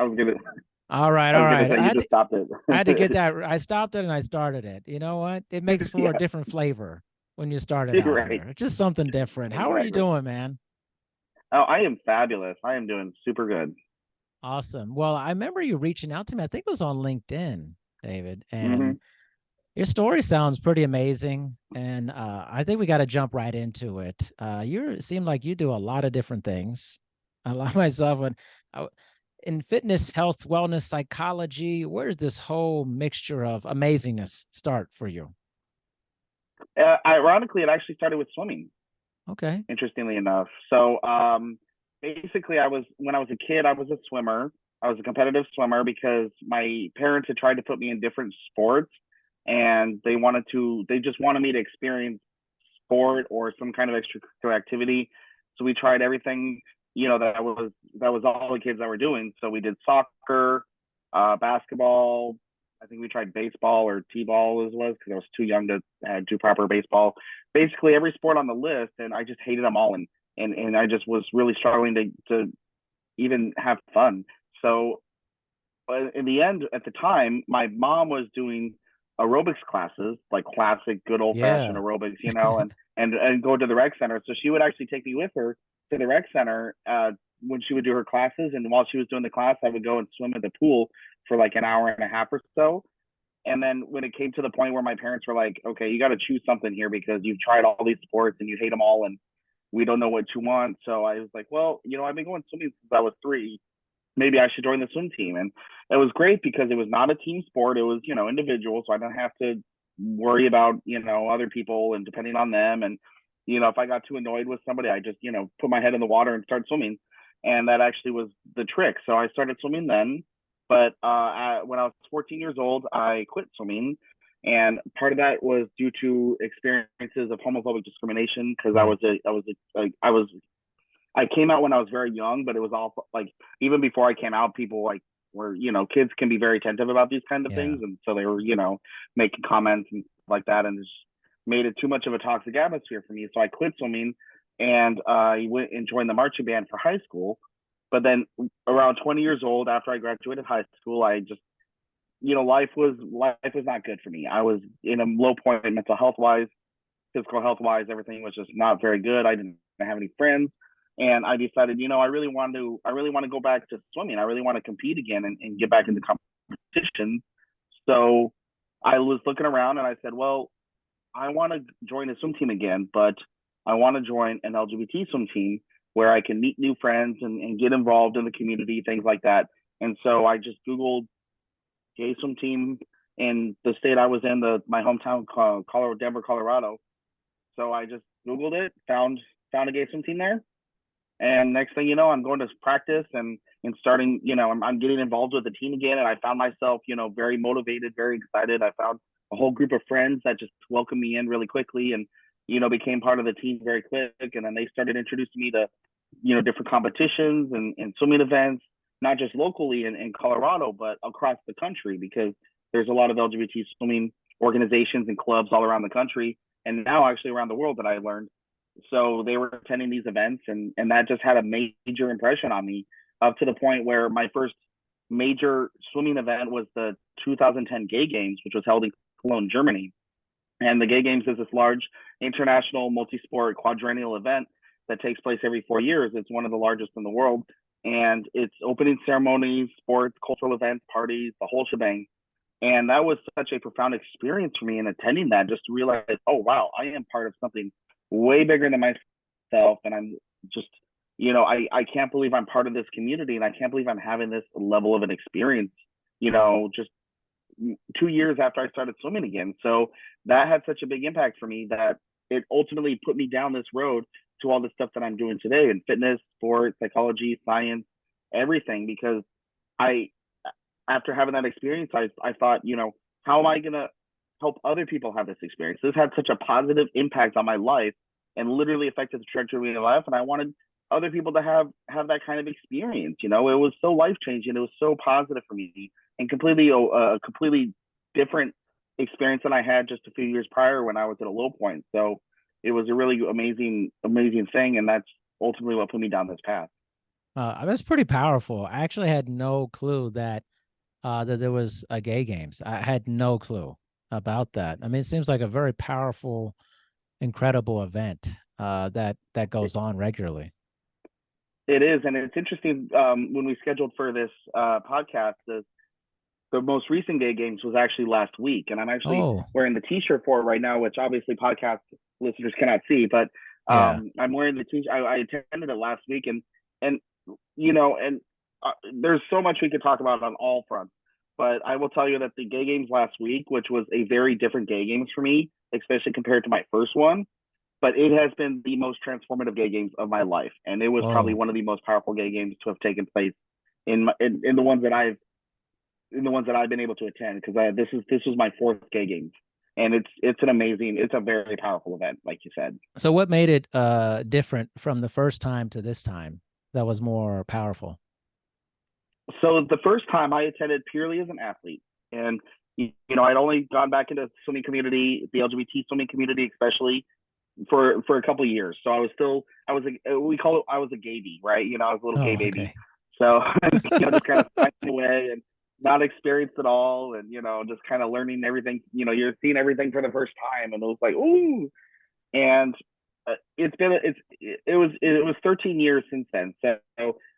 was gonna All right, I all was gonna right. say you just stopped it. I had to get that. I stopped it and I started it. You know what? It makes for a Yeah, different flavor when you start it you're out right. here. It's just something different. How are you Exactly. doing, man? Oh, I am fabulous. I am doing super good. Awesome. Well, I remember you reaching out to me. I think it was on LinkedIn, David, Hmm. and your story sounds pretty amazing. And I think we got to jump right into it. You seem like you do a lot of different things. I like myself when I, in fitness, health, wellness, psychology. Where does this whole mixture of amazingness start for you? Ironically, it actually started with swimming. Okay. Interestingly enough, so basically, I was when I was a kid, I was a swimmer. I was a competitive swimmer because my parents had tried to put me in different sports, and they just wanted me to experience sport or some kind of extracurricular activity. So we tried everything, that was all the kids that were doing. So we did soccer, basketball. I think we tried baseball or t-ball as was because I was too young to do proper baseball. Basically every sport on the list, and I just hated them all, and I just was really struggling to even have fun. So in the end, at the time, my mom was doing aerobics classes, like classic, good old fashioned Yeah. aerobics, and go to the rec center. So she would actually take me with her to the rec center when she would do her classes. And while she was doing the class, I would go and swim at the pool for like an hour and a half or so. And then when it came to the point where my parents were like, okay, you got to choose something here because you've tried all these sports and you hate them all, and we don't know what you want. So I was like, well, I've been going swimming since I was 3. Maybe I should join the swim team. And it was great because it was not a team sport. It was, individual. So I don't have to worry about, other people and depending on them. And, if I got too annoyed with somebody, I just, put my head in the water and start swimming. And that actually was the trick. So I started swimming then. But when I was 14 years old, I quit swimming. And part of that was due to experiences of homophobic discrimination because Right. I came out when I was very young, but it was all like even before I came out, people like were kids can be very attentive about these kind of Yeah. things, and so they were making comments and like that, and just made it too much of a toxic atmosphere for me. So I quit swimming, and I went and joined the marching band for high school. But then around 20 years old, after I graduated high school, I just life was not good for me. I was in a low point mental health wise, physical health wise, everything was just not very good. I didn't have any friends. And I decided, I really want to go back to swimming. I really want to compete again and get back into competition. So I was looking around and I said, well, I want to join a swim team again, but I want to join an LGBT swim team where I can meet new friends and get involved in the community, things like that. And so I just Googled gay swim team in the state I was in, my hometown, Colorado, Denver, Colorado. So I just Googled it, found a gay swim team there, and next thing you know, I'm going to practice and starting. I'm getting involved with the team again, and I found myself, very motivated, very excited. I found a whole group of friends that just welcomed me in really quickly, and became part of the team very quick. And then they started introducing me to different competitions and swimming events, not just locally in Colorado, but across the country because there's a lot of LGBT swimming organizations and clubs all around the country, and now actually around the world that I learned. So they were attending these events, and that just had a major impression on me, up to the point where my first major swimming event was the 2010 Gay Games, which was held in Cologne, Germany. And the Gay Games is this large international multi-sport quadrennial event that takes place every 4 years. It's one of the largest in the world. And it's opening ceremonies, sports, cultural events, parties, the whole shebang. And that was such a profound experience for me in attending that, just to realize, oh, wow, I am part of something way bigger than myself. And I'm just, I can't believe I'm part of this community, and I can't believe I'm having this level of an experience, just 2 years after I started swimming again. So that had such a big impact for me that it ultimately put me down this road to all the stuff that I'm doing today in fitness, sports, psychology, science, everything. Because I, after having that experience, I thought, how am I going to help other people have this experience? This had such a positive impact on my life and literally affected the trajectory of my life. And I wanted other people to have that kind of experience. It was so life changing. It was so positive for me, and completely a completely different experience than I had just a few years prior when I was at a low point. So it was a really amazing thing, and that's ultimately what put me down this path. That's pretty powerful. I actually had no clue that there was a gay games. I had no clue about that. I mean, it seems like a very powerful, incredible event that goes on regularly. It is, and it's interesting. When we scheduled for this podcast, the most recent gay games was actually last week, and I'm actually Oh, wearing the T-shirt for it right now, which obviously podcast listeners cannot see, but yeah. I'm wearing the T-shirt. I attended it last week, and you know, and there's so much we could talk about on all fronts. But I will tell you that the gay games last week, which was a very different gay games for me, especially compared to my first one, but it has been the most transformative gay games of my life, and it was probably Whoa. one of the most powerful gay games to have taken place in the ones that I've been able to attend, because this was my fourth gay games, and it's a very powerful event, like you said. So what made it different from the first time to this time that was more powerful? So the first time I attended purely as an athlete, and I'd only gone back into the swimming community, the LGBT swimming community, especially for a couple of years. So I was we call it, I was a gay right? I was a little gay Oh, baby. okay. So just kind of finding away and not experienced at all, and just kind of learning everything. You're seeing everything for the first time, and it was like, ooh. And it was 13 years since then. So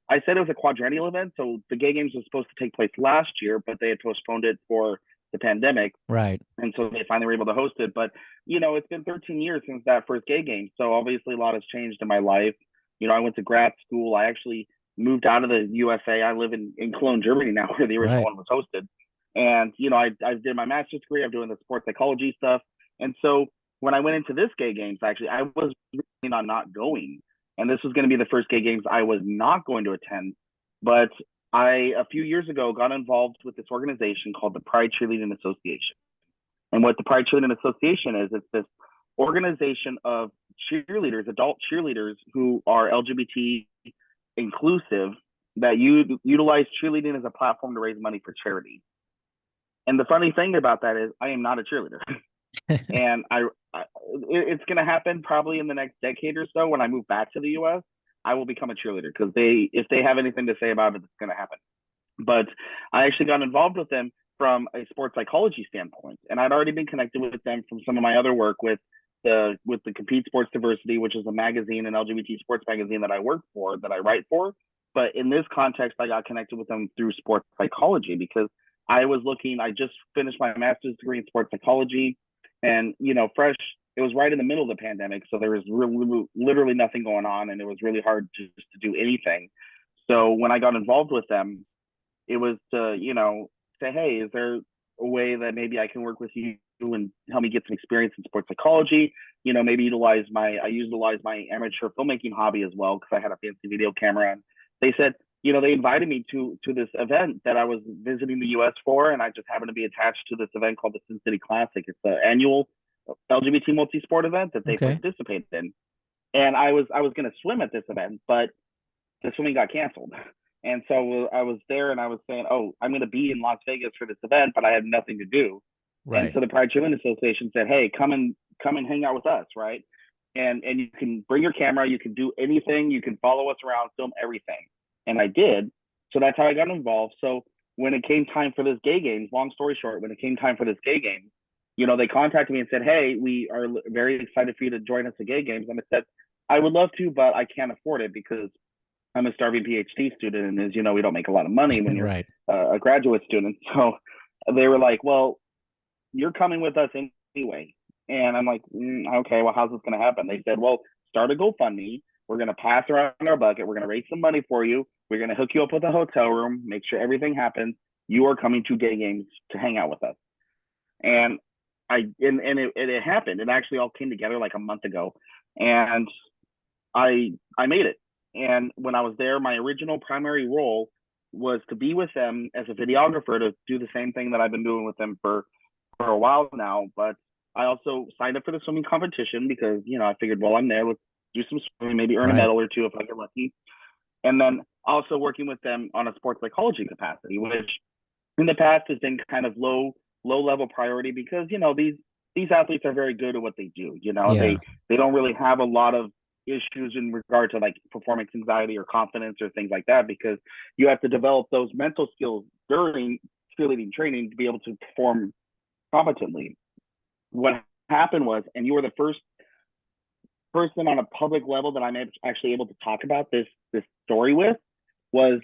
I said it was a quadrennial event. So the gay games was supposed to take place last year, but they had postponed it for the pandemic, Right. and so they finally were able to host it. But it's been 13 years since that first gay game, so obviously a lot has changed in my life. I went to grad school. I actually moved out of the USA. I live in Cologne, Germany now, where the original Right. one was hosted. And I did my master's degree. I'm doing the sports psychology stuff. And so when I went into this gay games, actually, I was planning on not going, and this was going to be the first gay games I was not going to attend. But I, a few years ago, got involved with this organization called the Pride Cheerleading Association. And what the Pride Cheerleading Association is, it's this organization of cheerleaders, adult cheerleaders who are LGBT inclusive, that utilize cheerleading as a platform to raise money for charity. And the funny thing about that is, I am not a cheerleader, and it's going to happen probably in the next decade or so. When I move back to the U.S., I will become a cheerleader, because if they have anything to say about it, it's going to happen. But I actually got involved with them from a sports psychology standpoint, and I'd already been connected with them from some of my other work with the Compete Sports Diversity, which is a magazine, an LGBT sports magazine that I work for, that I write for. But in this context, I got connected with them through sports psychology, because I just finished my master's degree in sports psychology, and fresh. It was right in the middle of the pandemic, so there was literally nothing going on, and it was really hard to do anything. So when I got involved with them, it was to say, hey, is there a way that maybe I can work with you and help me get some experience in sports psychology? Maybe utilize my amateur filmmaking hobby as well, because I had a fancy video camera. And they said, they invited me to this event that I was visiting the U.S. for, and I just happened to be attached to this event called the Sin City Classic. It's an annual LGBT multi-sport event that they Okay. participate in. And I was going to swim at this event, but the swimming got canceled. And so I was there, and I was saying, oh, I'm going to be in Las Vegas for this event, but I have nothing to do. And Right. so the Pride Cheerleading Association said, hey, come and hang out with us, right? And you can bring your camera, you can do anything, you can follow us around, film everything. And I did. So that's how I got involved. So when it came time for this gay games, long story short, when it came time for this gay games, they contacted me and said, hey, we are very excited for you to join us at gay games. And I said, I would love to, but I can't afford it, because I'm a starving PhD student, and as you know, we don't make a lot of money when you're Right. a graduate student. So they were like, well, you're coming with us anyway. And I'm like, okay, well, how's this going to happen? They said, well, start a GoFundMe. We're going to pass around our bucket. We're going to raise some money for you. We're going to hook you up with a hotel room, make sure everything happens. You are coming to gay games to hang out with us. And it happened. It actually all came together like a month ago. And I made it. And when I was there, my original primary role was to be with them as a videographer, to do the same thing that I've been doing with them for a while now. But I also signed up for the swimming competition, because I figured, well, I'm there, let's do some swimming, maybe earn a Right. medal or two if I get lucky. And then also working with them on a sports psychology capacity, which in the past has been kind of low level priority, because these athletes are very good at what they do. Yeah. They don't really have a lot of issues in regard to like performance anxiety or confidence or things like that, because you have to develop those mental skills during cheerleading training to be able to perform competently. What happened was, and you were the first person on a public level that I'm actually able to talk about this story with, was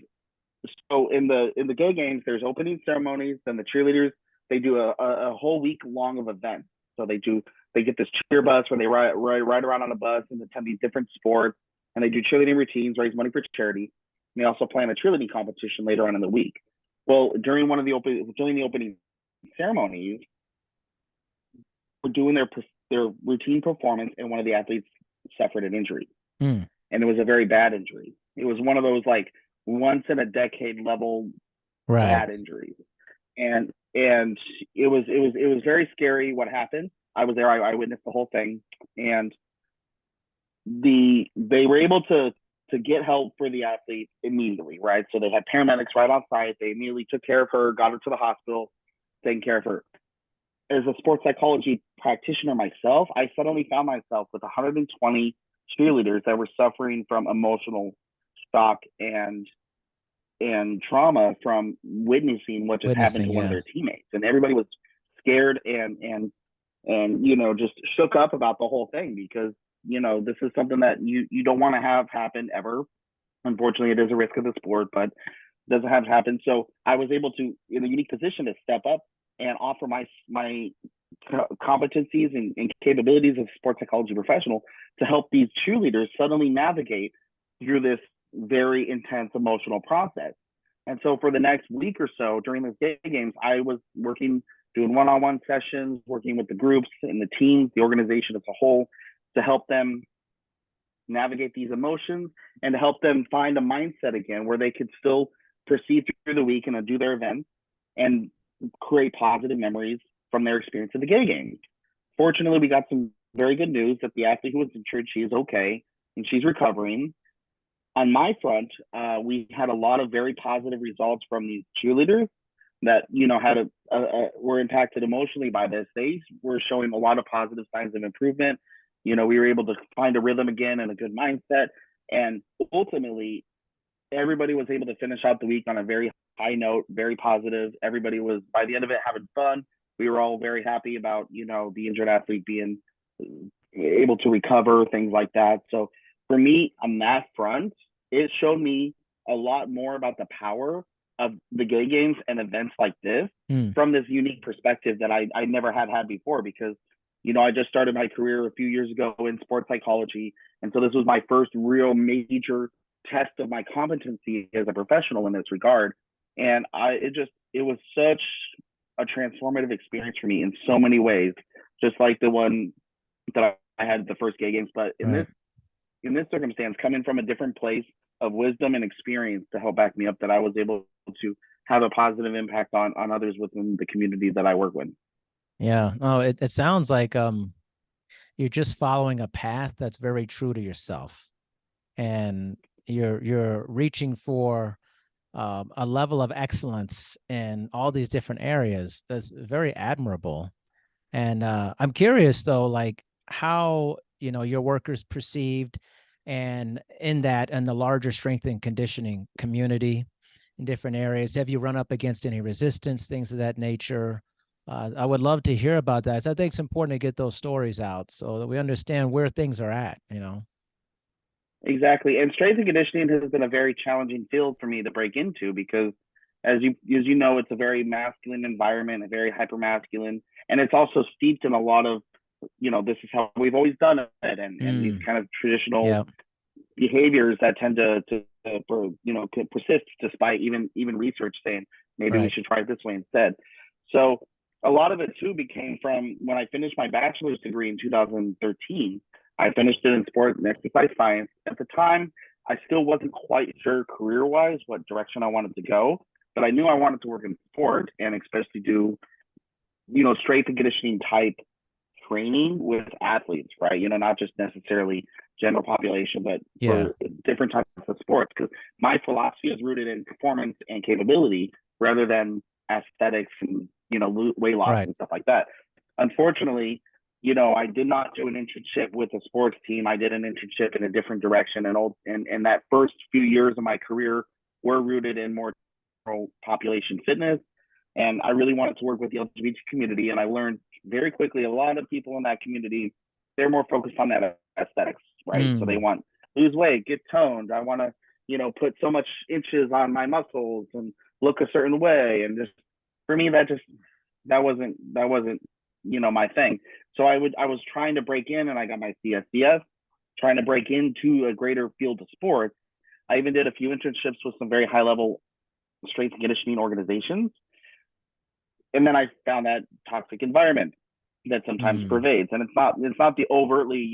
so in the gay games, there's opening ceremonies, then the cheerleaders, they do a whole week long of events. So they get this cheer bus where they ride around on a bus and attend these different sports, and they do cheerleading routines, raise money for charity. And they also plan a cheerleading competition later on in the week. Well, during the opening ceremonies, we're doing their routine performance, and one of the athletes suffered an injury. And it was a very bad injury. It was one of those like once in a decade level bad injuries. And it was very scary what happened. I was there, I witnessed the whole thing. And they were able to get help for the athlete immediately, right? So they had paramedics right on site. They immediately took care of her, got her to the hospital, taking care of her. As a sports psychology practitioner myself, I suddenly found myself with 120 cheerleaders that were suffering from emotional shock and trauma from witnessing what just happened to one of their teammates. And everybody was scared and just shook up about the whole thing, because this is something that you don't want to have happen ever. Unfortunately, it is a risk of the sport, but it doesn't have to happen. So I was able to, in a unique position, to step up and offer my competencies and capabilities as a sports psychology professional to help these cheerleaders suddenly navigate through this very intense emotional process. And so for the next week or so during the gay games, I was doing one-on-one sessions, working with the groups and the teams, the organization as a whole, to help them navigate these emotions and to help them find a mindset again where they could still proceed through the week and do their events and create positive memories from their experience at the gay games. Fortunately, we got some very good news that the athlete who was injured, she is okay and she's recovering. On my front, we had a lot of very positive results from these cheerleaders that were impacted emotionally by this. They were showing a lot of positive signs of improvement. We were able to find a rhythm again and a good mindset, and ultimately, everybody was able to finish out the week on a very high note, very positive. Everybody was, by the end of it, having fun. We were all very happy about the injured athlete being able to recover, things like that. So for me, on that front, it showed me a lot more about the power of the gay games and events like this from this unique perspective that I never had before, because I just started my career a few years ago in sports psychology, and so this was my first real major test of my competency as a professional in this regard. And it was such a transformative experience for me in so many ways, just like the one that I had at the first gay games. But in this circumstance, coming from a different place of wisdom and experience to help back me up, that I was able to have a positive impact on others within the community that I work with. Yeah. Oh, it sounds like you're just following a path that's very true to yourself, and you're reaching for a level of excellence in all these different areas. That's very admirable. And I'm curious though, like how your workers perceived, and in the larger strength and conditioning community in different areas. Have you run up against any resistance, things of that nature? I would love to hear about that. So I think it's important to get those stories out so that we understand where things are at. Exactly. And strength and conditioning has been a very challenging field for me to break into, because as you know, it's a very masculine environment, a very hyper masculine, and it's also steeped in a lot of, this is how we've always done it, and these kind of traditional behaviors that tend to persist despite even research saying maybe we should try it this way instead. So a lot of it too became from when I finished my bachelor's degree in 2013. I finished it in sport and exercise science. At the time, I still wasn't quite sure career-wise what direction I wanted to go, but I knew I wanted to work in sport and especially do, strength and conditioning type training with athletes, right? Not just necessarily general population, but for different types of sports. Because my philosophy is rooted in performance and capability rather than aesthetics and weight loss and stuff like that. Unfortunately, I did not do an internship with a sports team. I did an internship in a different direction. And that first few years of my career were rooted in more population fitness. And I really wanted to work with the LGBT community. And I learned very quickly a lot of people in that community, they're more focused on that aesthetics, right? So they want lose weight, get toned. I want to, put so much inches on my muscles and look a certain way. And just for me, that wasn't my thing. So I was trying to break in, and I got my CSCS, trying to break into a greater field of sports. I even did a few internships with some very high level strength and conditioning organizations. And then I found that toxic environment that sometimes pervades. And it's not the overtly,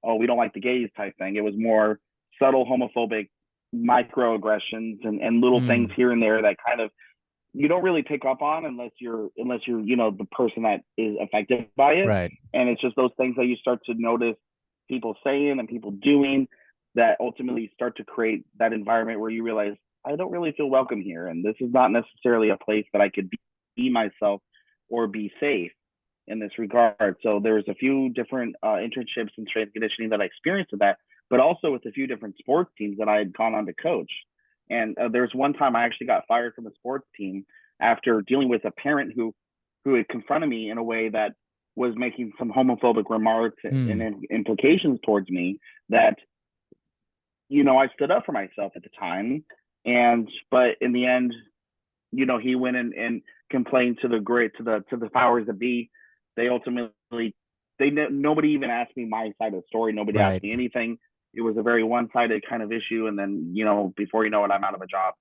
oh, we don't like the gays type thing. It was more subtle homophobic microaggressions and little things here and there that kind of you don't really pick up on unless you're the person that is affected by it. Right. And it's just those things that you start to notice people saying and people doing that ultimately start to create that environment where you realize I don't really feel welcome here, and this is not necessarily a place that I could be myself or be safe in this regard. So there was a few different internships in strength conditioning that I experienced with that, but also with a few different sports teams that I had gone on to coach. And there was one time I actually got fired from a sports team after dealing with a parent who had confronted me in a way that was making some homophobic remarks and implications towards me that, I stood up for myself at the time. But in the end, he went and complained to the powers that be. They ultimately, nobody even asked me my side of the story. Nobody asked me anything. It was a very one-sided kind of issue. And then, before you know it, I'm out of a job.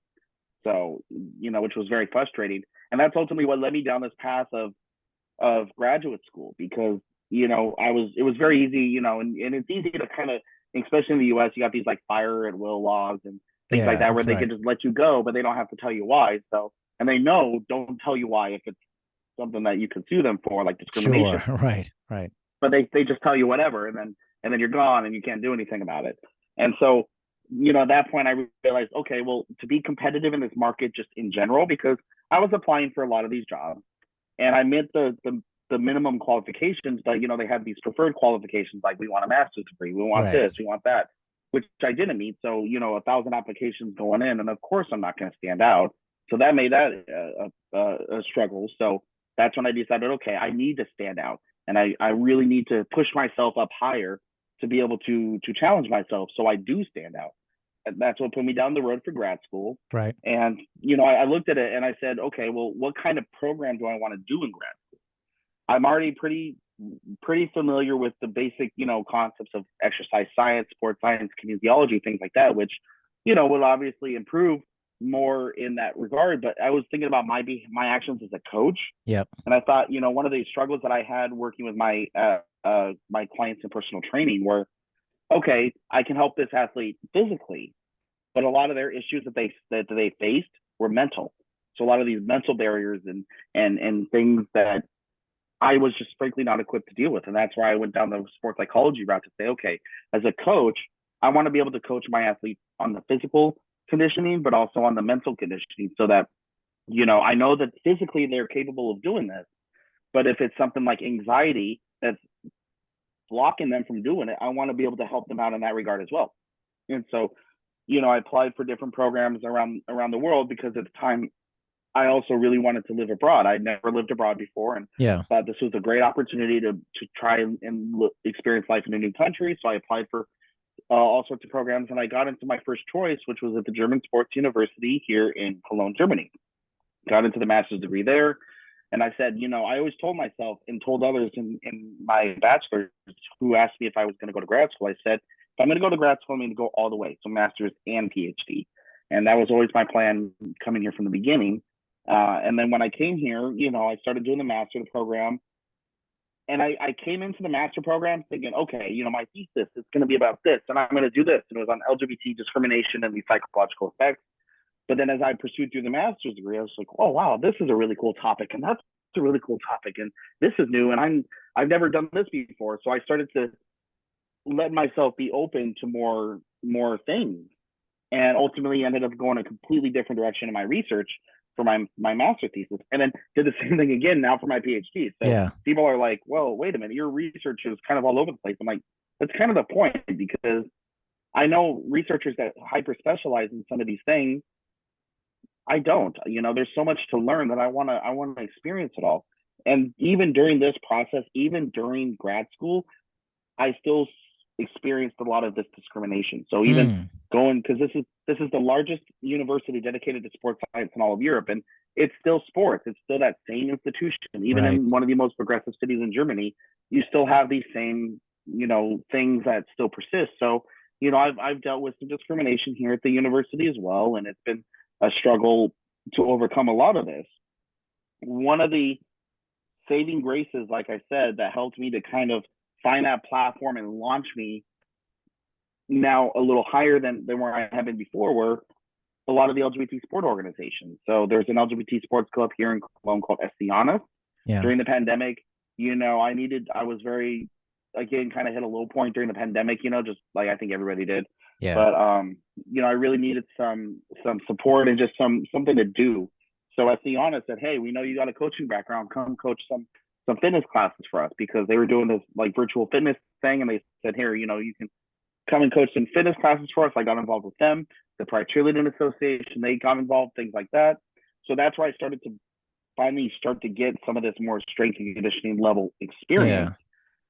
So, which was very frustrating. And that's ultimately what led me down this path of graduate school, because, it was very easy, and it's easy to kind of, especially in the US, you got these like fire at will laws and things like that, where they can just let you go, but they don't have to tell you why. So, and they don't tell you why if it's something that you can sue them for, like discrimination. Sure. Right. But they just tell you whatever, and then you're gone and you can't do anything about it. And so, at that point, I realized, okay, well, to be competitive in this market just in general, because I was applying for a lot of these jobs and I met the minimum qualifications, but, they have these preferred qualifications, like we want a master's degree, we want this, we want that, which I didn't meet. So, 1,000 applications going in, and of course I'm not going to stand out. So that made that a struggle. So that's when I decided, okay, I need to stand out. And I really need to push myself up higher to be able to challenge myself so I do stand out. And that's what put me down the road for grad school. Right. And, I looked at it and I said, okay, well, what kind of program do I want to do in grad school? I'm already pretty familiar with the basic, concepts of exercise science, sports science, kinesiology, things like that, which, will obviously improve more in that regard. But I was thinking about my actions as a coach. Yep. And I thought, one of the struggles that I had working with my my clients in personal training were, okay, I can help this athlete physically, but a lot of their issues that they faced were mental. So a lot of these mental barriers and things that I was just frankly not equipped to deal with. And that's why I went down the sports psychology route to say, okay, as a coach, I want to be able to coach my athletes on the physical conditioning, but also on the mental conditioning, so that, I know that physically they're capable of doing this, but if it's something like anxiety that's blocking them from doing it, I want to be able to help them out in that regard as well. And so, I applied for different programs around the world, because at the time I also really wanted to live abroad. I'd never lived abroad before, and thought this was a great opportunity to try and experience life in a new country. So I applied for all sorts of programs, and I got into my first choice, which was at the German Sports University here in Cologne, Germany. Got into the master's degree there. And I said, I always told myself and told others in my bachelor's who asked me if I was going to go to grad school, I said, if I'm going to go to grad school, I'm going to go all the way. So master's and PhD. And that was always my plan coming here from the beginning. And then when I came here, I started doing the master's program. And I came into the master program thinking, okay, my thesis is going to be about this, and I'm going to do this. And it was on LGBT discrimination and the psychological effects. But then as I pursued through the master's degree, I was like, oh, wow, this is a really cool topic. And that's a really cool topic. And this is new. And I've never done this before. So I started to let myself be open to more things, and ultimately ended up going a completely different direction in my research, for my master thesis, and then did the same thing again now for my PhD. So Yeah. people are like, well, wait a minute, your research is kind of all over the place. I'm like, that's kind of the point, because I know researchers that hyper specialize in some of these things. I don't. There's so much to learn that I wanna experience it all. And even during this process, even during grad school, I still experienced a lot of this discrimination. So even going, because this is the largest university dedicated to sports science in all of Europe, and it's still sports. It's still that same institution. Even Right. in one of the most progressive cities in Germany, you still have these same things that still persist. So I've dealt with some discrimination here at the university as well, and it's been a struggle to overcome a lot of this. One of the saving graces, like I said, that helped me to kind of find that platform and launch me now a little higher than where I had been before, were a lot of the LGBT sport organizations. So there's an LGBT sports club here in Cologne called SC Janus. Yeah. During the pandemic, I was very, again, kind of hit a low point during the pandemic, just like I think everybody did. Yeah. But I really needed some support and just something to do. So SC Janus said, hey, we know you got a coaching background, come coach some fitness classes for us, because they were doing this like virtual fitness thing, and they said, here, you can come and coach some fitness classes for us. I got involved with them. The Pride Cheerleading Association, they got involved, things like that. So that's where I started to finally start to get some of this more strength and conditioning level experience.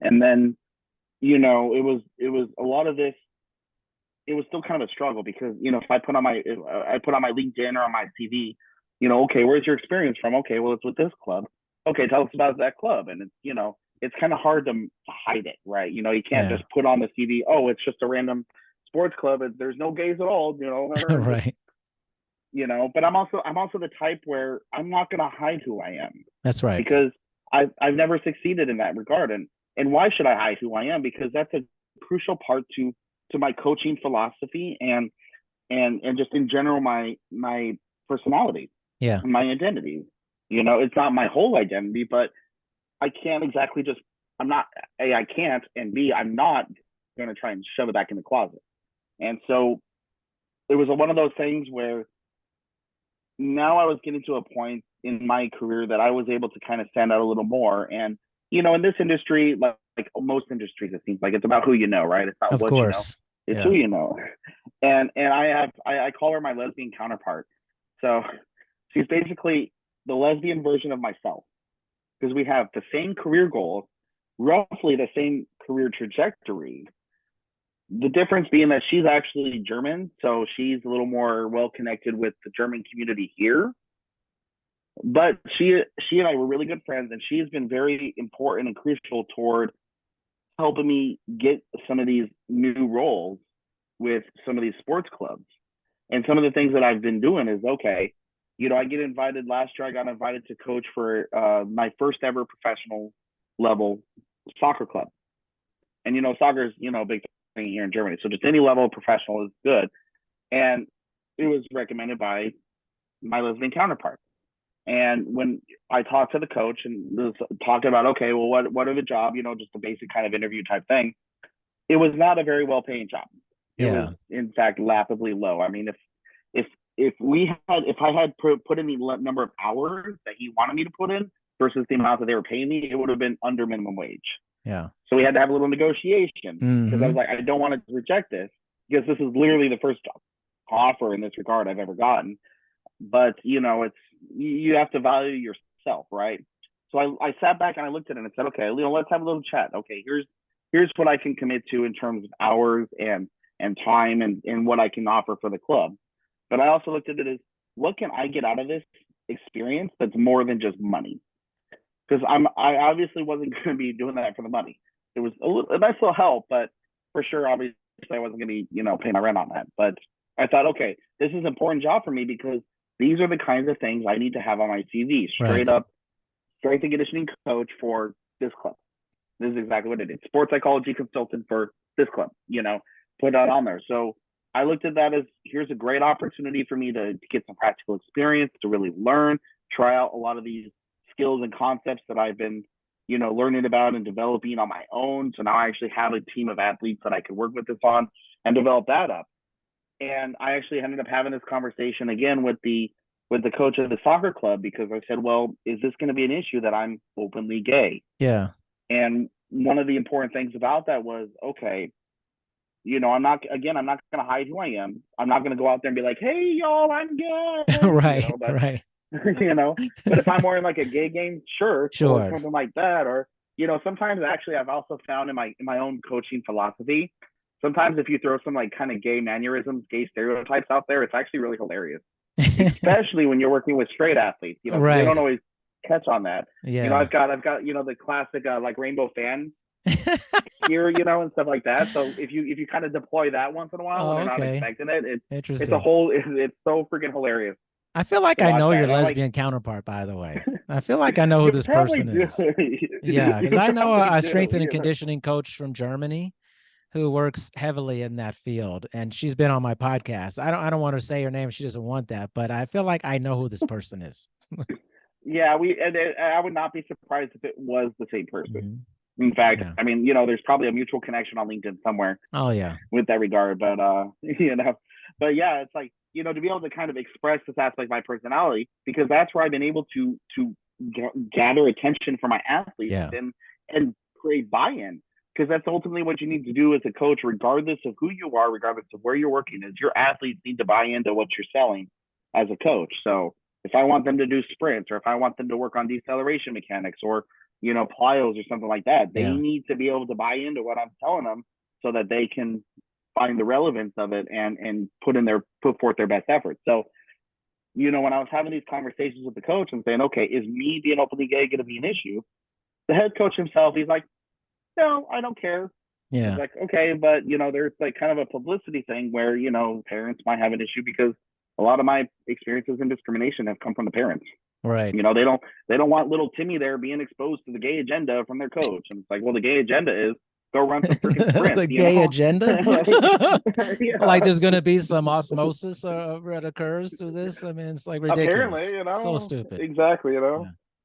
Yeah. And then, it was a lot of this. It was still kind of a struggle, because if I put on my LinkedIn or on my CV, okay, where's your experience from? Okay, well, it's with this club. Okay, tell us about that club. And it's kind of hard to hide it, right? You can't just put on the CV, oh, it's just a random sports club, and there's no gays at all, Right. But I'm also the type where I'm not going to hide who I am. That's right. Because I've never succeeded in that regard. And why should I hide who I am? Because that's a crucial part to my coaching philosophy and just in general, my personality. Yeah. My identity. It's not my whole identity, but I can't exactly just, I can't, and B, I'm not going to try and shove it back in the closet. And so it was one of those things where now I was getting to a point in my career that I was able to kind of stand out a little more. And, in this industry, like most industries, it seems like it's about who you know, right? It's not what you know, it's who you know. And I call her my lesbian counterpart. So she's basically the lesbian version of myself, because we have the same career goals, roughly the same career trajectory. The difference being that she's actually German, so she's a little more well connected with the German community here. But she and I were really good friends, and she has been very important and crucial toward helping me get some of these new roles with some of these sports clubs. And some of the things that I've been doing is, okay, I get invited. Last year, I got invited to coach for my first ever professional level soccer club. And, soccer is, a big thing here in Germany. So just any level of professional is good. And it was recommended by my lesbian counterpart. And when I talked to the coach and talked about, okay, well, what are the job, just a basic kind of interview type thing, it was not a very well paying job. It was, in fact, laughably low. I mean, if I had put in the number of hours that he wanted me to put in versus the amount that they were paying me, it would have been under minimum wage. Yeah. So we had to have a little negotiation, because I was like, I don't want to reject this, because this is literally the first offer in this regard I've ever gotten. But you have to value yourself, right? So I sat back and I looked at it and said, okay, let's have a little chat. Okay, here's what I can commit to in terms of hours and time and what I can offer for the club. But I also looked at it as, what can I get out of this experience that's more than just money? Because I obviously wasn't going to be doing that for the money. It was a nice little help, but for sure, obviously, I wasn't going to be, paying my rent on that. But I thought, okay, this is an important job for me, because these are the kinds of things I need to have on my CV. Straight up, strength and conditioning coach for this club. This is exactly what it is. Sports psychology consultant for this club. Put that on there. So I looked at that as, here's a great opportunity for me to get some practical experience, to really learn, try out a lot of these skills and concepts that I've been, learning about and developing on my own. So now I actually have a team of athletes that I could work with this on and develop that up. And I actually ended up having this conversation again with the with the coach of the soccer club because I said, well, is this going to be an issue that I'm openly gay? Yeah. And one of the important things about that was, okay, I'm not going to hide who I am. I'm not going to go out there and be like, hey, y'all, I'm gay. Right. But, Right. but if I'm wearing like a gay game shirt or Sure. something like that, or, sometimes actually I've also found in my own coaching philosophy, sometimes if you throw some like kind of gay mannerisms, gay stereotypes out there, it's actually really hilarious, especially when you're working with straight athletes, they Right. don't always catch on that. Yeah. I've got, the classic, like rainbow fan here, and stuff like that. So if you kind of deploy that once in a while when they're not expecting it, it's so freaking hilarious. I feel like to I watch know that. your And I'm lesbian counterpart, by the way. I feel like I know who you this probably person do. is. Yeah, because You I know probably a do, strength and you know. conditioning coach from Germany who works heavily in that field, and she's been on my podcast. I don't want to say her name; she doesn't want that, but I feel like I know who this person is. Yeah, I would not be surprised if it was the same person. Mhm. In fact, Yeah. I mean, there's probably a mutual connection on LinkedIn somewhere Oh yeah. with that regard. But but yeah, it's like, to be able to kind of express this aspect of my personality, because that's where I've been able to gather attention from my athletes Yeah. and create buy-in. Because that's ultimately what you need to do as a coach, regardless of who you are, regardless of where you're working, is your athletes need to buy into what you're selling as a coach. So if I want them to do sprints, or if I want them to work on deceleration mechanics, or plyos or something like that, they need to be able to buy into what I'm telling them so that they can find the relevance of it and put forth their best effort. So, when I was having these conversations with the coach and saying, okay, is me being openly gay going to be an issue? The head coach himself, he's like, no, I don't care. Yeah. I was like, okay, but there's like kind of a publicity thing where, parents might have an issue, because a lot of my experiences in discrimination have come from the parents. Right. They don't want little Timmy there being exposed to the gay agenda from their coach. And it's like, well, the gay agenda is go run some freaking sprints. The gay agenda? Yeah. Like there's going to be some osmosis that occurs through this. I mean, it's like ridiculous. Apparently, So stupid. Exactly,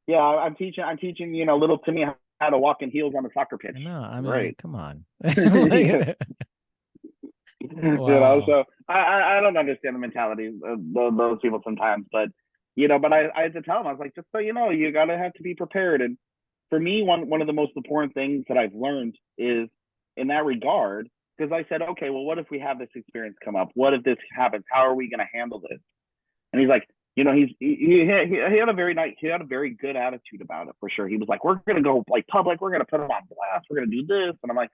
Yeah, I'm teaching, little Timmy how to walk in heels on the soccer pitch. No, I mean, right. come on. Wow. So I don't understand the mentality of those people sometimes, but but I had to tell them, I was like, just so you know, you gotta have to be prepared. And for me, one of the most important things that I've learned is in that regard, because I said, okay, well, what if we have this experience come up? What if this happens? How are we gonna handle this? And he's like, he had a very good attitude about it, for sure. He was like, we're gonna go like public, we're gonna put them on blast, we're gonna do this. And I'm like,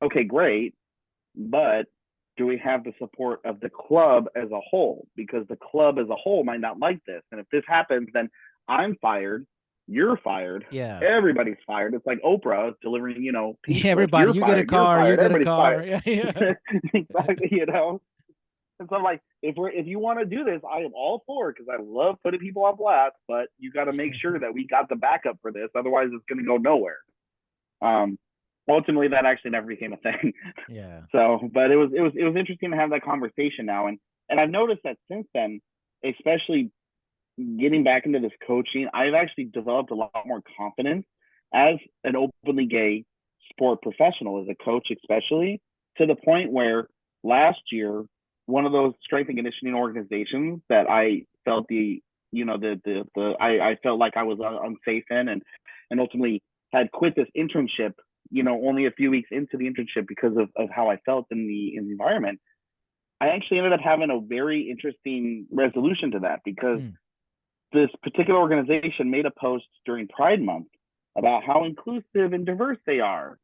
okay, great, but do we have the support of the club as a whole? Because the club as a whole might not like this. And if this happens, then I'm fired, you're fired, everybody's fired. It's like Oprah delivering, everybody, you get a car, you get a car. Yeah. Exactly, And so I'm like, if you want to do this, I am all for it, because I love putting people on blast, but you got to make sure that we got the backup for this. Otherwise, it's going to go nowhere. Ultimately, that actually never became a thing. Yeah. So, but it was interesting to have that conversation now, and I've noticed that since then, especially getting back into this coaching, I've actually developed a lot more confidence as an openly gay sport professional, as a coach, especially to the point where last year, one of those strength and conditioning organizations that I felt I felt like I was unsafe in, and ultimately had quit this internship, only a few weeks into the internship because of how I felt in the environment. I actually ended up having a very interesting resolution to that, because this particular organization made a post during Pride Month about how inclusive and diverse they are.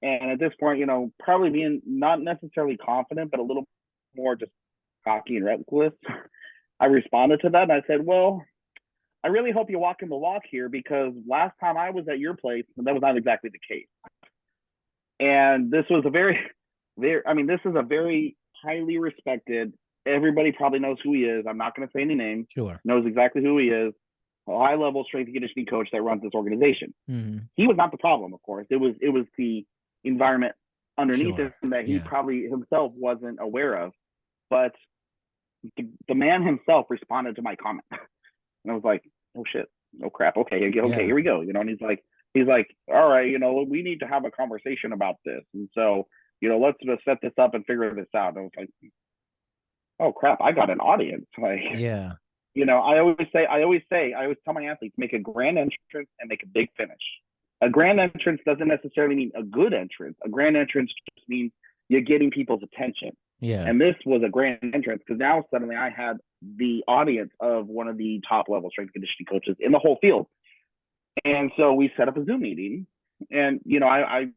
And at this point, probably being not necessarily confident, but a little more just cocky and reckless, I responded to that and I said, well, I really hope you walk in the walk here, because last time I was at your place, that was not exactly the case. And this was this is a very highly respected, everybody probably knows who he is, I'm not going to say any names, Sure, knows exactly who he is, a high-level strength and conditioning coach that runs this organization. Mm-hmm. He was not the problem, of course. It was the environment underneath him that he probably himself wasn't aware of. But the man himself responded to my comment. And I was like, oh shit, oh crap, okay, here we go. And he's like, all right, we need to have a conversation about this. And so, let's just set this up and figure this out. And I was like, oh crap, I got an audience. Like, I always tell my athletes, make a grand entrance and make a big finish. A grand entrance doesn't necessarily mean a good entrance. A grand entrance just means you're getting people's attention. Yeah. And this was a grand entrance because now suddenly I had the audience of one of the top level strength conditioning coaches in the whole field. And so we set up a Zoom meeting. And, I'm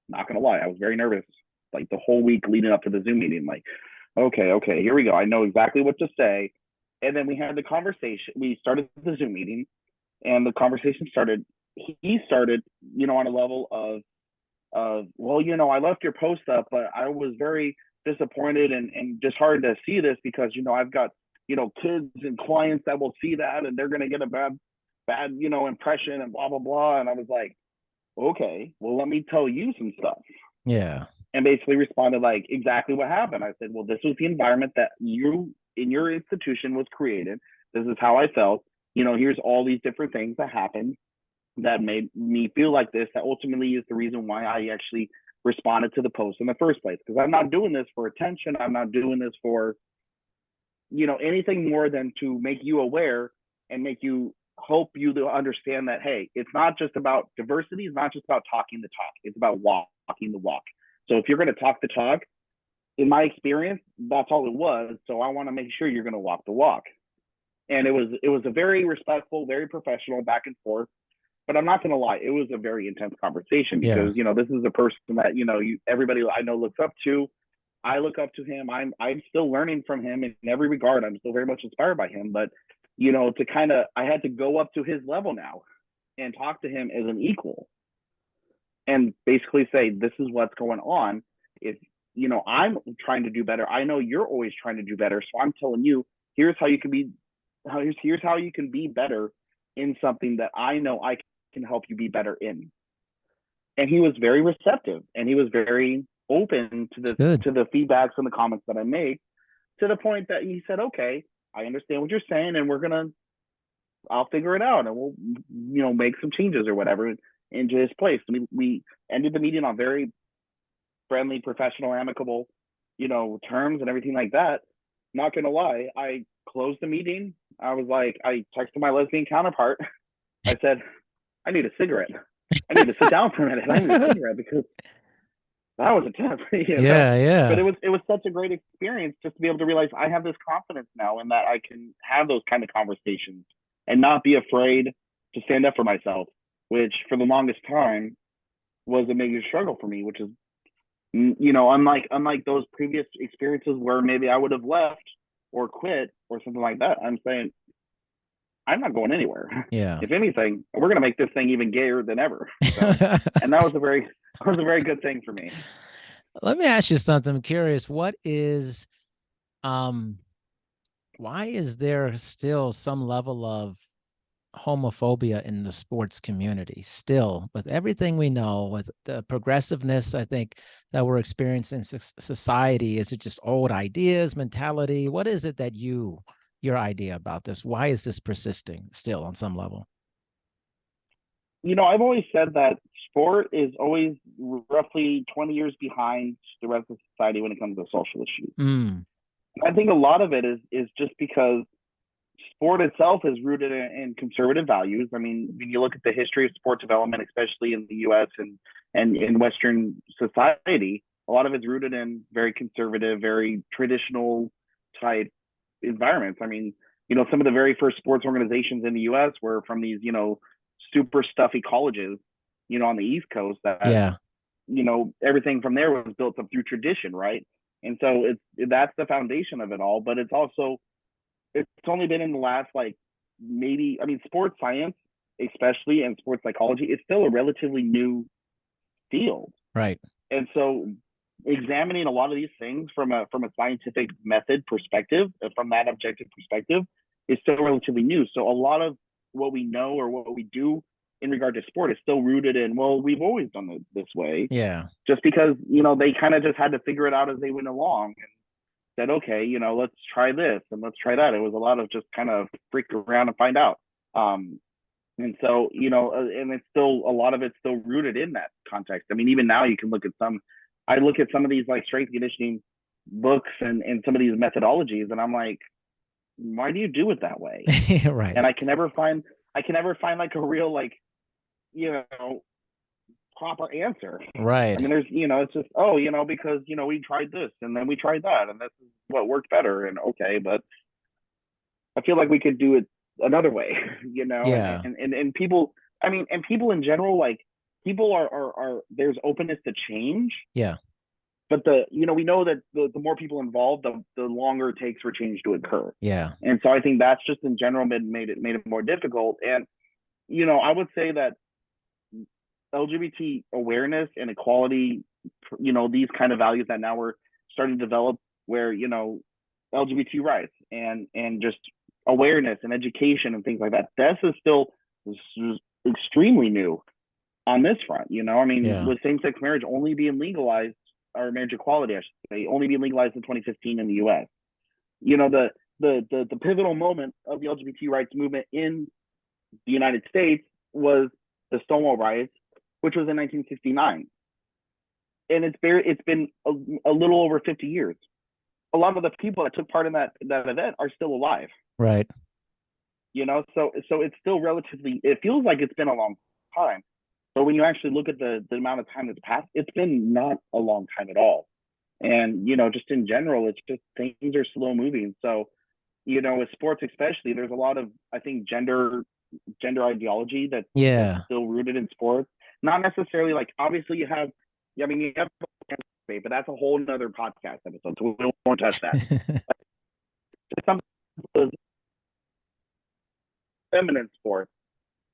not going to lie, I was very nervous like the whole week leading up to the Zoom meeting. Like, okay, here we go. I know exactly what to say. And then we had the conversation. We started the Zoom meeting and the conversation started. He started, on a level of, well, I left your post up, but I was very disappointed and just hard to see this because, I've got, kids and clients that will see that and they're going to get a bad, impression and blah, blah, blah. And I was like, okay, well, let me tell you some stuff. Yeah. And basically responded like exactly what happened. I said, well, this was the environment that you in your institution was created. This is how I felt. Here's all these different things that happened that made me feel like this, that ultimately is the reason why I actually responded to the post in the first place. Because I'm not doing this for attention. I'm not doing this for, anything more than to make you aware and hope you to understand that, hey, it's not just about diversity. It's not just about talking the talk. It's about walking the walk. So if you're going to talk the talk, in my experience, that's all it was. So I want to make sure you're going to walk the walk. And it was a very respectful, very professional back and forth. But I'm not going to lie, it was a very intense conversation because, this is a person that, everybody I know looks up to. I look up to him. I'm still learning from him in every regard. I'm still very much inspired by him. But, I had to go up to his level now and talk to him as an equal and basically say, this is what's going on. If, I'm trying to do better. I know you're always trying to do better. So I'm telling you, here's how you can be better in something that I know I can help you be better in. And he was very receptive and he was very open to the feedbacks and the comments that I made, to the point that he said, okay, I understand what you're saying and I'll figure it out and we'll, make some changes or whatever into his place. We ended the meeting on very friendly, professional, amicable, terms and everything like that. Not gonna lie, I closed the meeting. I was like, I texted my lesbian counterpart. I said, I need a cigarette. I need to sit down for a minute. I need a cigarette because that was intense. Yeah. But it was such a great experience just to be able to realize I have this confidence now and that I can have those kind of conversations and not be afraid to stand up for myself, which for the longest time was a major struggle for me, which is, unlike those previous experiences where maybe I would have left or quit or something like that. I'm saying I'm not going anywhere. Yeah. If anything, we're going to make this thing even gayer than ever. So, and that was a very good thing for me. Let me ask you something. I'm curious. What is, why is there still some level of homophobia in the sports community still, with everything we know, with the progressiveness, I think, that we're experiencing in society? Is it just old ideas, mentality? What is it that your idea about this? Why is this persisting still on some level? I've always said that sport is always roughly 20 years behind the rest of society when it comes to social issues. I think a lot of it is just because sport itself is rooted in conservative values. I mean, when you look at the history of sport development, especially in the U.S. and in Western society, a lot of it's rooted in very conservative, very traditional type environments. I mean, some of the very first sports organizations in the U.S. were from these, super stuffy colleges, on the East Coast that, everything from there was built up through tradition, right? And so that's the foundation of it all. But it's only been in the last, sports science, especially, and sports psychology, it's still a relatively new field. Right. And so examining a lot of these things from a scientific method perspective, from that objective perspective, is still relatively new. So a lot of what we know or what we do in regard to sport is still rooted in, well, we've always done it this way. Yeah. Just because, they kind of just had to figure it out as they went along and said, okay, let's try this and let's try that. It was a lot of just kind of freak around and find out. And so, and it's still, a lot of it's still rooted in that context. I mean, even now you can look at some of these like strength conditioning books and some of these methodologies, and I'm like, why do you do it that way? Right. And I can never find like a real, like, you know, proper answer. Right. I mean, there's, it's just, oh, because, we tried this and then we tried that and this is what worked better. And okay, but I feel like we could do it another way, Yeah. and people, I mean, and people in general, like, people are there's openness to change, Yeah. but we know that the more people involved, the longer it takes for change to occur. Yeah. And so I think that's just in general made it more difficult. And, I would say that LGBT awareness and equality, these kind of values that now we're starting to develop, where, LGBT rights and just awareness and education and things like that. This is still extremely new on this front. I mean, Yeah. with same-sex marriage only being legalized, or marriage equality, I should say, only being legalized in 2015 in the U.S. The pivotal moment of the LGBT rights movement in the United States was the Stonewall riots, which was in 1969, and it's been a little over 50 years. A lot of the people that took part in that event are still alive. Right. So it's still relatively. It feels like it's been a long time, but when you actually look at the amount of time that's passed, it's been not a long time at all. And just in general, it's just things are slow moving. So with sports especially, there's a lot of, I think, gender ideology that's still rooted in sports. Not necessarily, like, obviously you have but that's a whole nother podcast episode, so we won't touch that. Some feminine sports.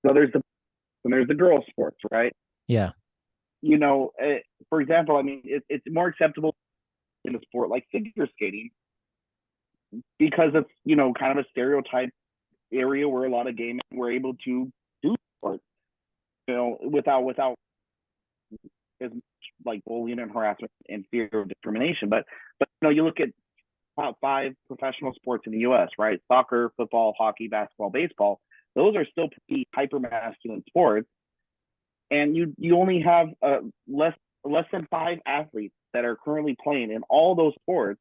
So there's the girls' sports, right? Yeah. For example, I mean, it's more acceptable in a sport like figure skating because it's, kind of a stereotype area where a lot of gay men were able to do sports, without as much like bullying and harassment and fear of discrimination. But you look at top 5 professional sports in the U.S., right? Soccer, football, hockey, basketball, baseball. Those are still pretty hyper masculine sports, and you only have less than 5 athletes that are currently playing in all those sports.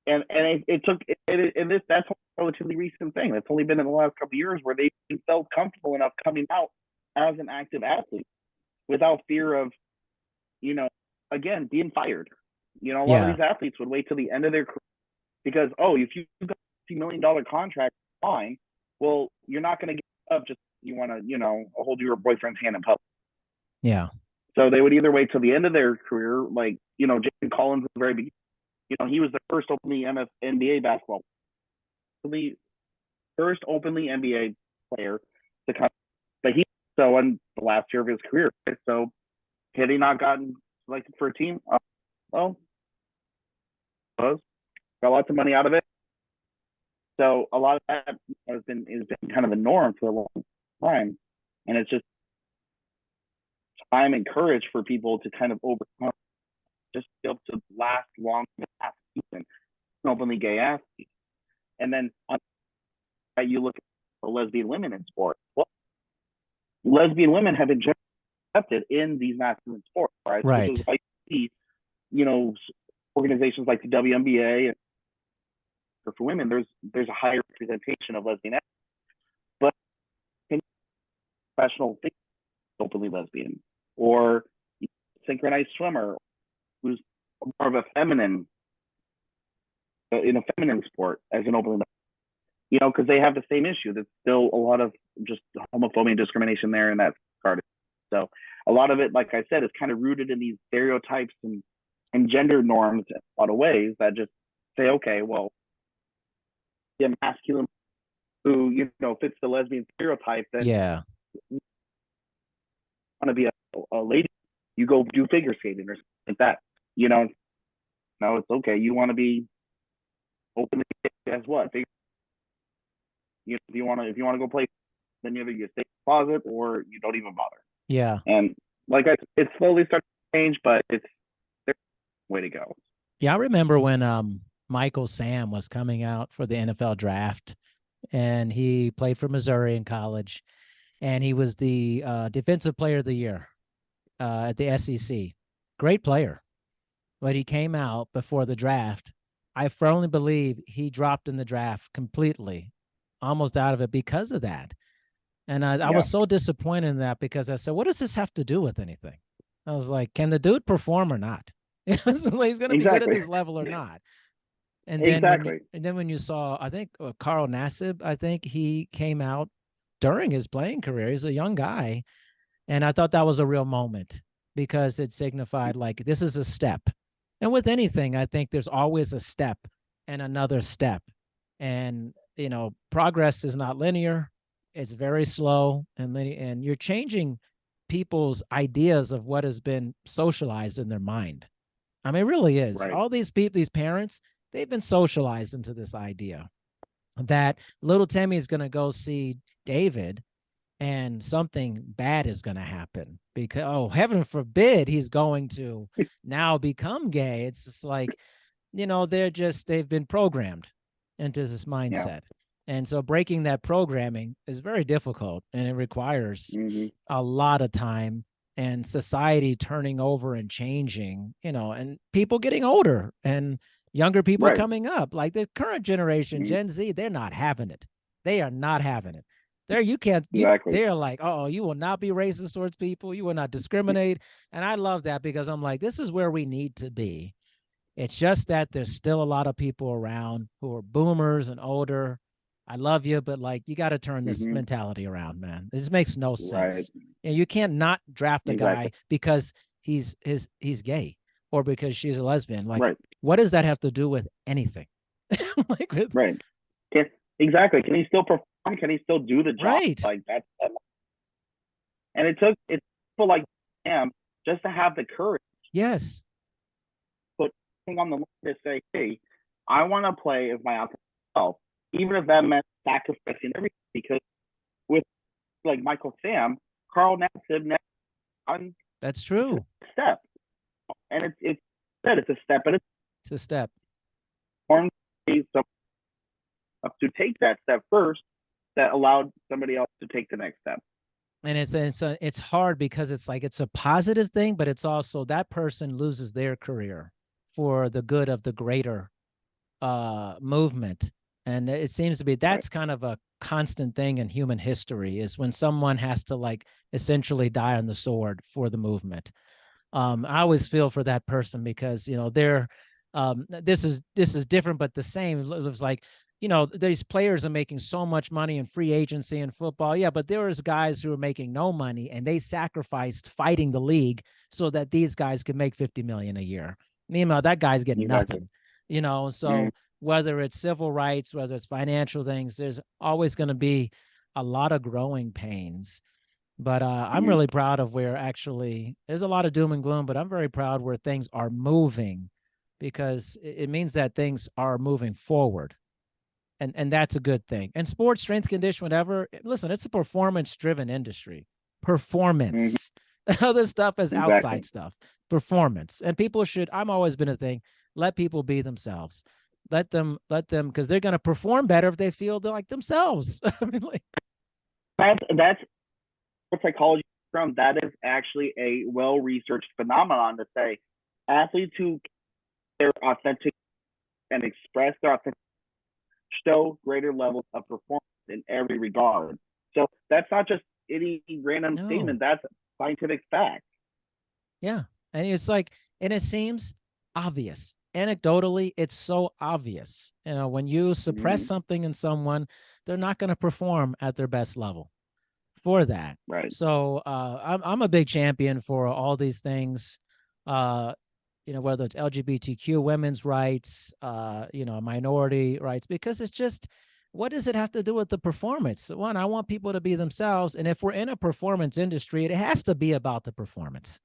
And that's a relatively recent thing. That's only been in the last couple of years where they felt comfortable enough coming out as an active athlete without fear of, again, being fired. A lot of these athletes would wait till the end of their career because, if you got a $50 million contract, fine. Well, you're not going to get up just you want to, hold your boyfriend's hand in public. Yeah. So they would either wait till the end of their career, like, Jason Collins at the very beginning. He was the first openly NBA basketball, the first openly NBA player to come. But in the last year of his career. So had he not gotten selected for a team, got lots of money out of it. So a lot of that has been kind of the norm for a long time, and it's just time and courage for people to kind of overcome, just be able to last long past season, openly gay athletes. And then you look at the lesbian women in sports. Well, lesbian women have been accepted in these masculine sports, right? Right. Which is why you see, organizations like the WNBA and for women, there's a higher representation of lesbian athletes. But professional openly lesbian, or synchronized swimmer who's more of a feminine in a feminine sport as an openly, because they have the same issue. There's still a lot of just homophobia and discrimination there in that regard. So a lot of it, like I said, is kind of rooted in these stereotypes and gender norms in a lot of ways that just say, okay, well, the masculine who fits the lesbian stereotype, then want to be a lady, you go do figure skating or something like that. No, it's okay. You want to be openly, guess what? If you want to go play, then either you stay in the closet or you don't even bother. Yeah. And it's slowly starting to change, but there's a way to go. Yeah, I remember when Michael Sam was coming out for the NFL draft, and he played for Missouri in college, and he was the defensive player of the year at the SEC. Great player. But he came out before the draft. I firmly believe he dropped in the draft completely, almost out of it because of that. And I was so disappointed in that because I said, what does this have to do with anything? I was like, can the dude perform or not? He's going to be good at this level or not. And then when you saw, I think Carl Nassib, I think he came out during his playing career. He's a young guy. And I thought that was a real moment because it signified like this is a step. And with anything, I think there's always a step and another step. And, you know, progress is not linear. It's very slow. And you're changing people's ideas of what has been socialized in their mind. I mean, it really is. Right. All these people, these parents, they've been socialized into this idea that little Timmy is going to go see David and something bad is going to happen because, oh, heaven forbid he's going to now become gay. It's just like, you know, they've been programmed into this mindset. And so breaking that programming is very difficult and it requires a lot of time and society turning over and changing, you know, and people getting older and younger people coming up. Like the current generation, Gen Z, they're not having it. They are not having it. They're like, oh, you will not be racist towards people. You will not discriminate. And I love that because I'm like, this is where we need to be. It's just that there's still a lot of people around who are boomers and older. I love you, but like, you got to turn this mentality around, man. This makes no sense. And you can't not draft a guy because he's gay or because she's a lesbian. Like, what does that have to do with anything? Like, Exactly. Can he still perform? Can he still do the job? Like that? And it took people like him just to have the courage. Yes. Put thing on the line to say, hey, I want to play as my authentic self, even if that meant sacrificing everything. Because with like Michael Sam, Carl Nassib, that's true. Step, and it's a step, but it's a step. To take that step first, that allowed somebody else to take the next step. And it's hard because it's like it's a positive thing, but it's also that person loses their career for the good of the greater movement. And it seems to be that's kind of a constant thing in human history is when someone has to like essentially die on the sword for the movement. I always feel for that person because, you know, they're this is different, but the same. It was like, you know, these players are making so much money in free agency and football. Yeah, but there was guys who are making no money and they sacrificed fighting the league so that these guys could make $50 million a year. Meanwhile, that guy's getting nothing, you know? So whether it's civil rights, whether it's financial things, there's always going to be a lot of growing pains. But I'm really proud of where actually there's a lot of doom and gloom, but I'm very proud where things are moving because it means that things are moving forward. And that's a good thing. And sports, strength, condition, whatever. Listen, it's a performance-driven industry. Performance. Other stuff is outside stuff. Performance. And people should. I'm always been a thing. Let people be themselves. Let them, because they're going to perform better if they feel they're like themselves. I mean, like, that's what psychology is from. That is actually a well-researched phenomenon to say athletes who are authentic and express their authentic show greater levels of performance in every regard. So that's not just any random statement. That's scientific fact. Yeah. And it's like, and it seems obvious. Anecdotally, it's so obvious. You know, when you suppress something in someone, they're not going to perform at their best level for that. Right. So I'm a big champion for all these things. You know, whether it's LGBTQ, women's rights, you know, minority rights, because it's just, what does it have to do with the performance? One, I want people to be themselves. And if we're in a performance industry, it has to be about the performance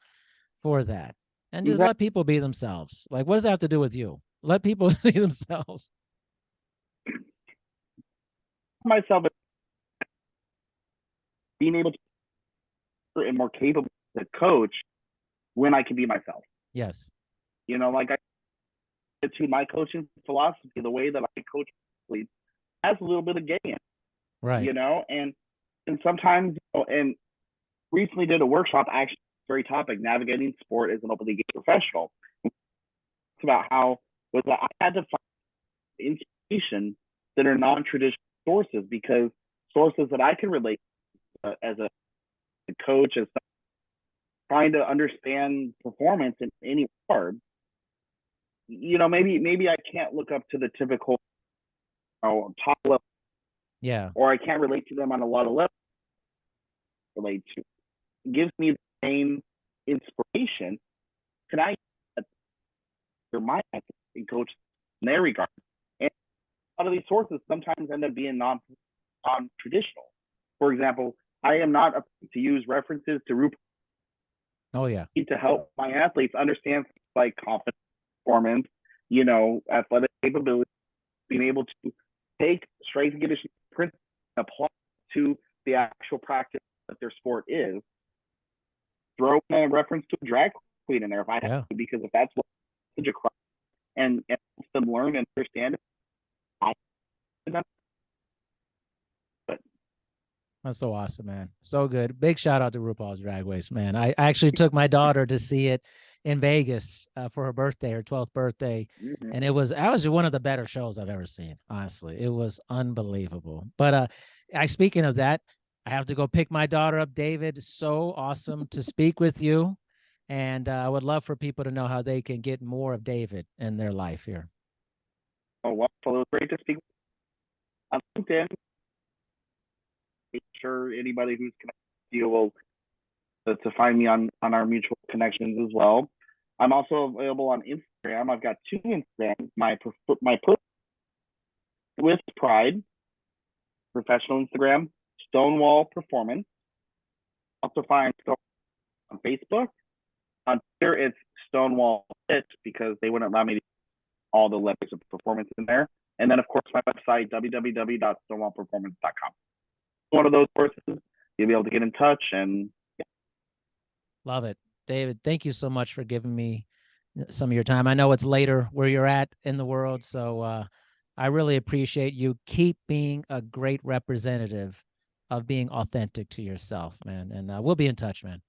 for that. And just let people be themselves. Like, what does that have to do with you? Let people be themselves. Myself being able to and more capable to coach when I can be myself. Yes. You know, like to my coaching philosophy, the way that I coach athletes has a little bit of gay in it, right? You know, and sometimes, you know, and recently did a workshop, actually, very topic, navigating sport as an openly gay professional. It's about how I had to find inspiration that are non-traditional sources, because sources that I can relate as a coach, as trying to understand performance in any regard. Maybe I can't look up to the typical top level, or I can't relate to them on a lot of levels. Relate to, it gives me the same inspiration. Can I your mind and coach in their regard? And a lot of these sources sometimes end up being non-traditional. For example, I am not to use references to RuPaul. Oh yeah. To help my athletes understand like confidence, performance, athletic capability, being able to take strength and conditioning principles and apply to the actual practice that their sport is. Throw in a reference to a drag queen in there if I have to, because if that's what and helps them learn and understand it. That's so awesome, man. So good. Big shout out to RuPaul's Drag Race, man. I actually took my daughter to see it in Vegas for her birthday, her 12th birthday. And that was one of the better shows I've ever seen. Honestly, it was unbelievable. But speaking of that, I have to go pick my daughter up. David, so awesome to speak with you. And I would love for people to know how they can get more of David in their life here. Oh, well, it was great to speak on LinkedIn. Make sure anybody who's connected to you will to find me on our mutual connections as well. I'm also available on Instagram. I've got 2 Instagrams. My with pride professional Instagram, Stonewall Performance. Also find on Facebook. On Twitter, it's Stonewall Fit, because they wouldn't allow me to all the letters of performance in there. And then, of course, my website, www.stonewallperformance.com. One of those courses, you'll be able to get in touch. And love it. David, thank you so much for giving me some of your time. I know it's later where you're at in the world, so I really appreciate you. Keep being a great representative of being authentic to yourself, man. And we'll be in touch, man.